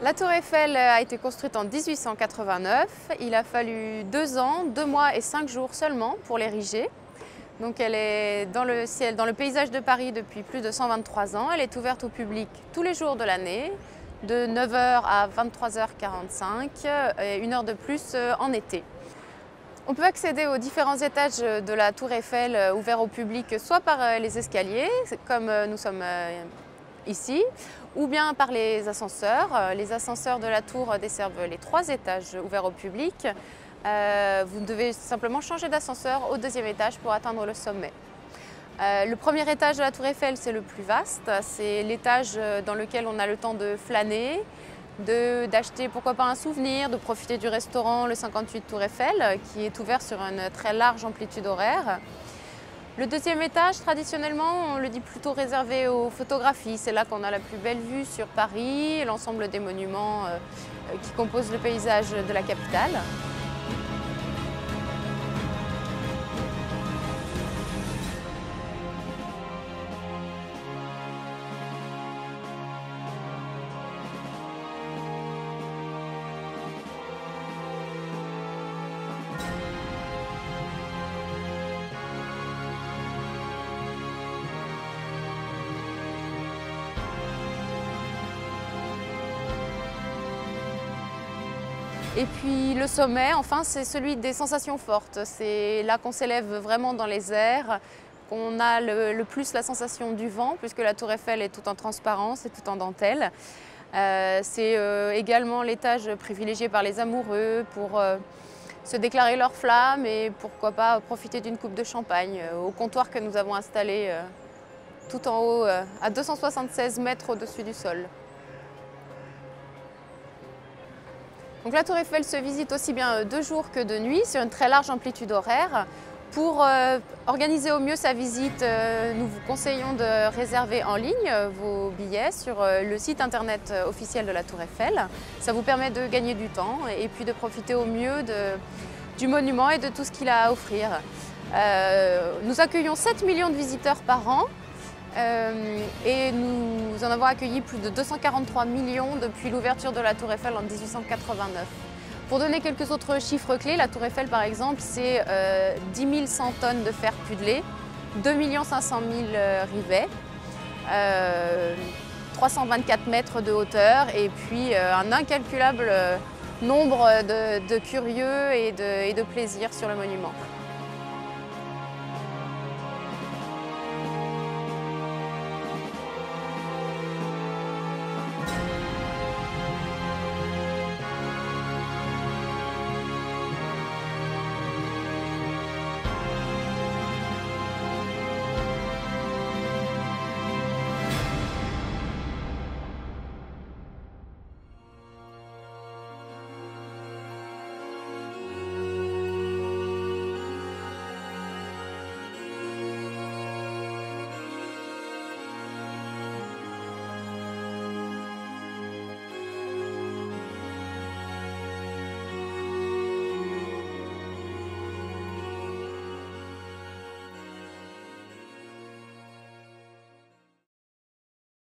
La tour Eiffel a été construite en 1889. Il a fallu 2 ans, 2 mois et 5 jours seulement pour l'ériger. Donc elle est dans le ciel, dans le paysage de Paris depuis plus de 123 ans. Elle est ouverte au public tous les jours de l'année, de 9 h à 23 h 45 et 1 heure de plus en été. On peut accéder aux différents étages de la tour Eiffel ouverts au public soit par les escaliers, comme nous sommes ici, ou bien par les ascenseurs. Les ascenseurs de la tour desservent les 3 étages ouverts au public. Vous devez simplement changer d'ascenseur au 2e étage pour atteindre le sommet. Le 1er étage de la tour Eiffel, c'est le plus vaste. C'est l'étage dans lequel on a le temps de flâner, d'acheter pourquoi pas un souvenir, de profiter du restaurant le 58 Tour Eiffel qui est ouvert sur une très large amplitude horaire. Le 2e étage, traditionnellement, on le dit plutôt réservé aux photographies. C'est là qu'on a la plus belle vue sur Paris, l'ensemble des monuments qui composent le paysage de la capitale. Et puis le sommet, enfin, c'est celui des sensations fortes. C'est là qu'on s'élève vraiment dans les airs, qu'on a le plus la sensation du vent, puisque la tour Eiffel est tout en transparence et tout en dentelle. C'est également l'étage privilégié par les amoureux pour se déclarer leur flamme et pourquoi pas profiter d'une coupe de champagne au comptoir que nous avons installé tout en haut, à 276 mètres au-dessus du sol. Donc la tour Eiffel se visite aussi bien de jour que de nuit sur une très large amplitude horaire. Pour organiser au mieux sa visite, nous vous conseillons de réserver en ligne vos billets sur le site internet officiel de la tour Eiffel. Ça vous permet de gagner du temps et puis de profiter au mieux du monument et de tout ce qu'il a à offrir. Nous accueillons 7 millions de visiteurs par an. Et nous en avons accueilli plus de 243 millions depuis l'ouverture de la tour Eiffel en 1889. Pour donner quelques autres chiffres clés, la tour Eiffel par exemple, c'est 10 100 tonnes de fer pudelé, 2 500 000 rivets, 324 mètres de hauteur et puis un incalculable nombre de curieux et de plaisirs sur le monument.